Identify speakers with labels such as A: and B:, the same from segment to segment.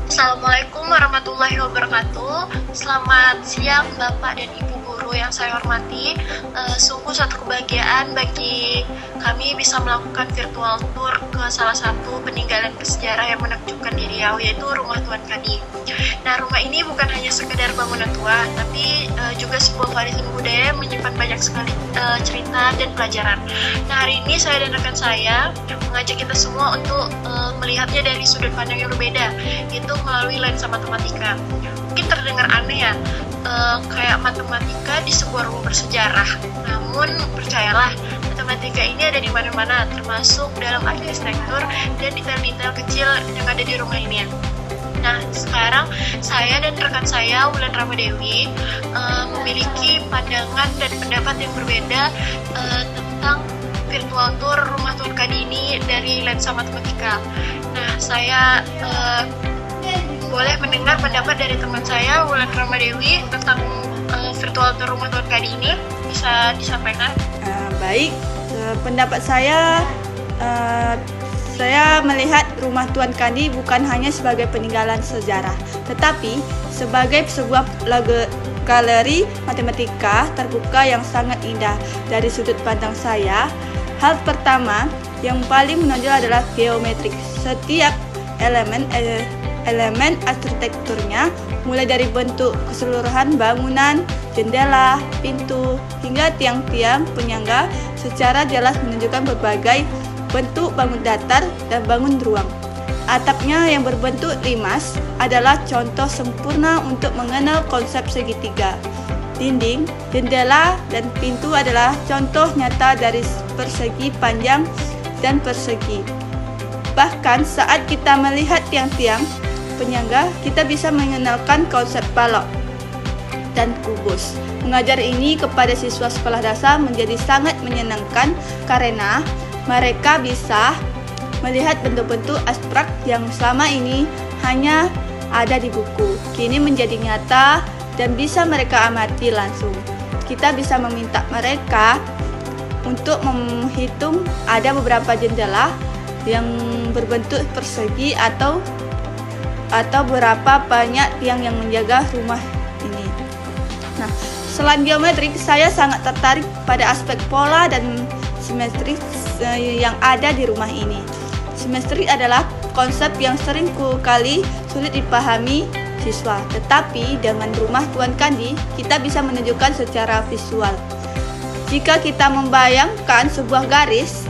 A: Assalamualaikum warahmatullahi wabarakatuh. Selamat siang Bapak dan Ibu Guru yang saya hormati. Sungguh suatu kebahagiaan bagi kami bisa melakukan virtual tour ke salah satu peninggalan bersejarah yang menakjubkan di Riau, yaitu Rumah Tuan Kadi. Nah, rumah ini bukan hanya sekedar bangunan tua, tapi juga sebuah warisan budaya yang menyimpan banyak sekali cerita dan pelajaran. Nah, hari ini saya dan rekan saya mengajak kita semua untuk melihatnya dari sudut pandang yang berbeda, yaitu melalui lensa matematika. Mungkin terdengar aneh ya, kayak matematika di sebuah rumah bersejarah. Namun percayalah, matematika ini ada di mana-mana, termasuk dalam arsitektur dan detail-detail kecil yang ada di rumah ini. Nah, sekarang saya dan rekan saya, Wulan Ramadewi, memiliki pandangan dan pendapat yang berbeda tentang virtual tour Rumah Tuan Kadi ini dari lensa matematika. Nah, saya boleh mendengar pendapat dari teman saya, Wulan Ramadewi, tentang virtual tour Rumah Tuan Kadi ini. Bisa disampaikan?
B: Baik, pendapat saya melihat Rumah Tuan Kadi bukan hanya sebagai peninggalan sejarah, tetapi sebagai sebuah galeri matematika terbuka yang sangat indah. Dari sudut pandang saya, hal pertama yang paling menonjol adalah geometrik. Setiap elemen arsitekturnya, mulai dari bentuk keseluruhan bangunan, jendela, pintu, hingga tiang-tiang penyangga, secara jelas menunjukkan berbagai bentuk bangun datar dan bangun ruang. Atapnya yang berbentuk limas adalah contoh sempurna untuk mengenal konsep segitiga. Dinding, jendela, dan pintu adalah contoh nyata dari persegi panjang dan persegi. Bahkan saat kita melihat tiang-tiang penyangga, kita bisa mengenalkan konsep balok dan kubus. Mengajar ini kepada siswa sekolah dasar menjadi sangat menyenangkan karena mereka bisa melihat bentuk-bentuk abstrak yang selama ini hanya ada di buku, kini menjadi nyata dan bisa mereka amati langsung. Kita bisa meminta mereka untuk menghitung ada beberapa jendela yang berbentuk persegi atau berapa banyak tiang yang menjaga rumah ini. Nah, selain geometrik, saya sangat tertarik pada aspek pola dan simetri yang ada di rumah ini. Simetri adalah konsep yang sering kali sulit dipahami siswa, tetapi dengan Rumah Tuan Kadi kita bisa menunjukkan secara visual. Jika kita membayangkan sebuah garis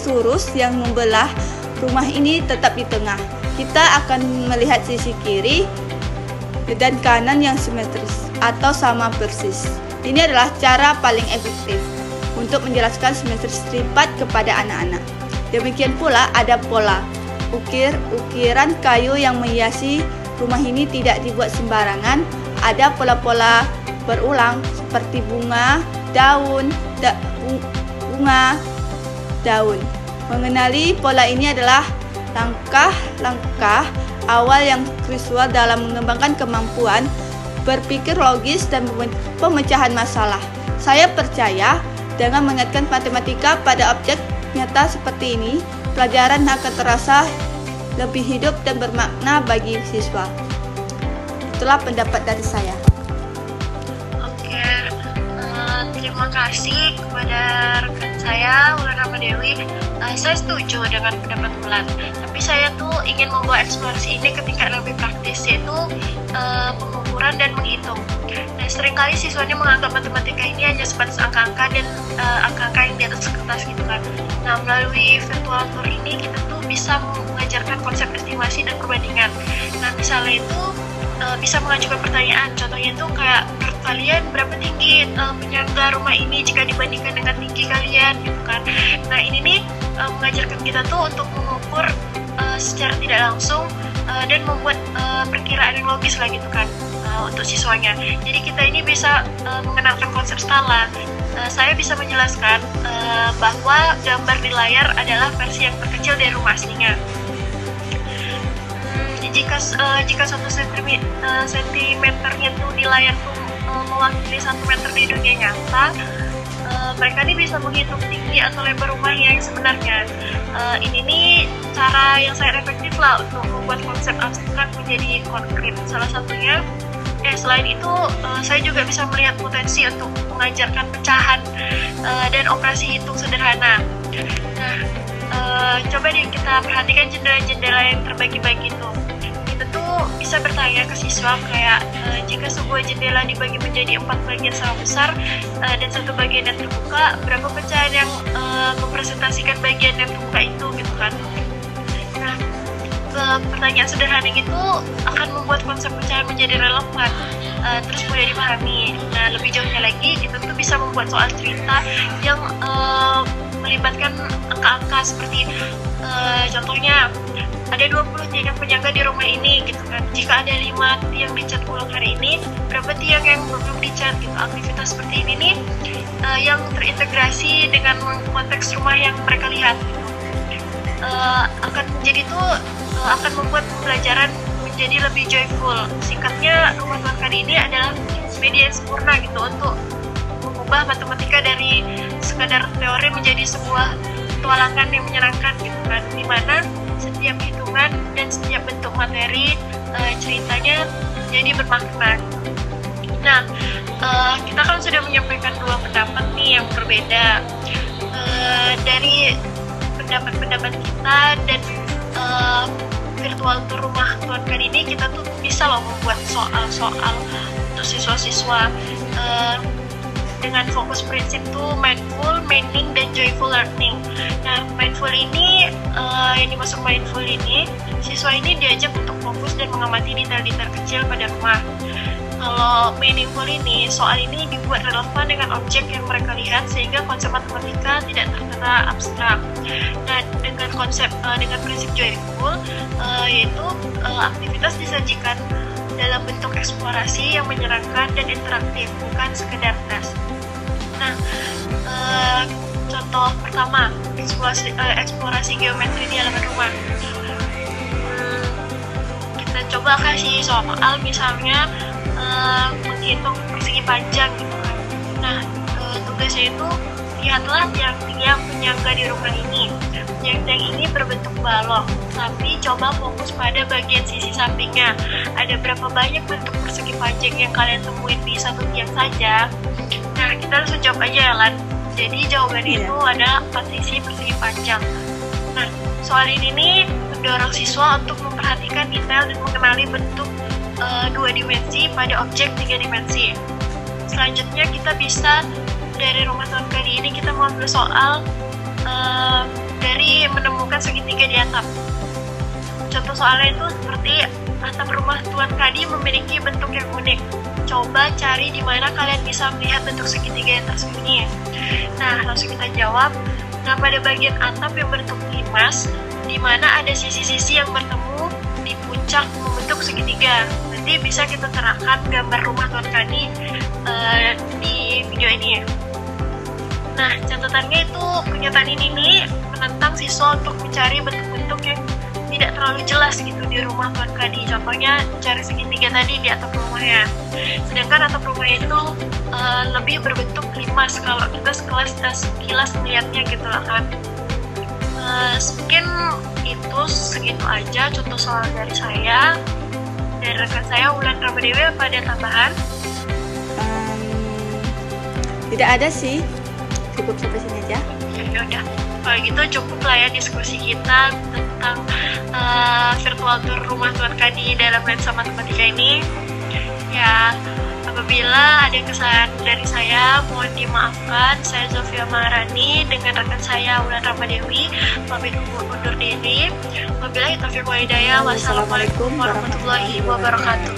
B: lurus yang membelah rumah ini tetap di tengah, kita akan melihat sisi kiri dan kanan yang simetris atau sama persis. Ini adalah cara paling efektif untuk menjelaskan simetri lipat kepada anak-anak. Demikian pula ada pola. Ukiran kayu yang menghiasi rumah ini tidak dibuat sembarangan. Ada pola-pola berulang seperti bunga, daun. Mengenali pola ini adalah langkah-langkah awal yang krusial dalam mengembangkan kemampuan berpikir logis dan pemecahan masalah. Saya percaya dengan mengaitkan matematika pada objek nyata seperti ini, pelajaran akan terasa lebih hidup dan bermakna bagi siswa. Itulah pendapat dari saya.
A: Oke, terima kasih kepada rekan saya, Wulan Ramadewi. Saya setuju dengan pendapat Wulan, tapi saya tuh ingin membawa eksplorasi ini ke tingkat lebih praktis, yaitu pengukuran dan menghitung. Nah, seringkali siswanya menganggap matematika ini hanya sebatas angka-angka dan angka-angka yang di atas kertas gitu kan. Nah, melalui virtual tour ini kita tuh bisa mengajarkan konsep estimasi dan perbandingan. Nah, misalnya itu bisa mengajukan pertanyaan, contohnya itu kayak menurut kalian berapa tinggi penyangga rumah ini jika dibandingkan dengan tinggi kalian gitu kan. Nah, ini nih mengajarkan kita tuh untuk mengukur secara tidak langsung dan membuat perkiraan yang logis lah gitu kan untuk siswanya. Jadi kita ini bisa mengenalkan konsep skala. Saya bisa menjelaskan bahwa gambar di layar adalah versi yang terkecil dari rumah aslinya. Jika 1 sentimeternya tuh di layar tuh mewakili 1 meter di dunia nyata, mereka nih bisa menghitung tinggi atau lebar rumah yang sebenarnya. Ini nih cara yang sangat efektif lah untuk membuat konsep abstrak menjadi konkret. Salah satunya, selain itu saya juga bisa melihat potensi untuk mengajarkan pecahan dan operasi hitung sederhana. Nah, coba deh kita perhatikan jendela-jendela yang terbagi-bagi itu. Kita tuh bisa bertanya ke siswa kayak jika sebuah jendela dibagi menjadi 4 bagian sama besar dan satu bagian yang terbuka, berapa pecahan yang mempresentasikan bagian yang terbuka itu gitu kan. Nah, pertanyaan sederhana itu akan membuat konsep pecahan menjadi relevan, terus mudah dipahami. Nah, lebih jauhnya lagi, kita tuh bisa membuat soal cerita yang melibatkan angka-angka seperti contohnya ada 20 tiang penyangga di rumah ini gitu kan. Jika ada 5 tiang dicat ulang hari ini, berapa tiang yang belum dicat gitu. Aktivitas seperti ini nih yang terintegrasi dengan konteks rumah yang mereka lihat gitu. Akan menjadi tuh akan membuat pembelajaran menjadi lebih joyful. Singkatnya, rumah Tuan kali ini adalah media yang sempurna gitu untuk mengubah matematika dari sekadar teori menjadi sebuah petualangan yang menyenangkan gitu kan, dimana setiap hitungan dan setiap bentuk materi ceritanya jadi bermakna. Nah, kita kan sudah menyampaikan 2 pendapat nih yang berbeda. Dari pendapat-pendapat kita dan virtual tour rumah Tuan kali ini, kita tuh bisa loh membuat soal-soal untuk siswa-siswa dengan fokus prinsip tuh mindful, meaning, dan joyful learning. Nah, mindful ini, yang dimaksud mindful ini, siswa ini diajak untuk fokus dan mengamati detail-detail kecil pada rumah. Kalau meaningful ini, soal ini dibuat relevan dengan objek yang mereka lihat sehingga konsep matematika tidak terkena abstrak. Nah, dengan prinsip joyful, yaitu aktivitas disajikan dalam bentuk eksplorasi yang menyenangkan dan interaktif, bukan sekedar tes. Nah, contoh pertama, eksplorasi geometri di halaman rumah. Kita coba kasih soal misalnya menghitung persegi panjang gitu kan. Nah, tugasnya itu lihatlah tiang-tiang penyangga di rumah ini. Tiang-tiang ini berbentuk balok, tapi coba fokus pada bagian sisi sampingnya. Ada berapa banyak bentuk persegi panjang yang kalian temuin di satu tiang saja? Nah, kita langsung jawab aja ya, Lan. Jadi jawabannya itu ada 4 sisi persegi panjang. Nah, soal ini nih mendorong siswa untuk memperhatikan detail dan mengenali bentuk 2 dimensi pada objek 3 dimensi. Selanjutnya kita bisa dari rumah Tuan kali ini kita mau ambil soal dari menemukan segitiga di atap. Contoh soalnya itu seperti atap rumah Tuan Kadi memiliki bentuk yang unik. Coba cari di mana kalian bisa melihat bentuk segitiga yang tersembunyi. Nah, langsung kita jawab. Nah, pada bagian atap yang berbentuk limas, di mana ada sisi-sisi yang bertemu di puncak membentuk segitiga. Nanti bisa kita terangkan gambar rumah Tuan Kadi di video ini. Nah, catatannya itu pernyataan ini nih menentang siswa untuk mencari bentuk-bentuk yang tidak terlalu jelas gitu di rumah Tuan Kadi. Contohnya cari segitiga tadi di atap rumahnya. Sedangkan atap rumahnya itu lebih berbentuk limas kalau kita sekilas melihatnya gitu lah kan. Mungkin itu segitu aja contoh soal dari saya. Dari rekan saya Wulan Ramadewi, apa ada tambahan?
B: Tidak ada sih. Cukup sampai sini aja.
A: Ya udah, kalau gitu cukup lah ya diskusi kita tentang virtual tour rumah Tuan Kadi dalam lensa matematika ini. Ya, apabila ada kesalahan dari saya, mohon dimaafkan. Saya Zofia Maharani dengan rekan saya Wulan Ramadewi pamit undur diri. Wabillahi taufiq wal hidayah. Wassalamualaikum warahmatullahi wabarakatuh.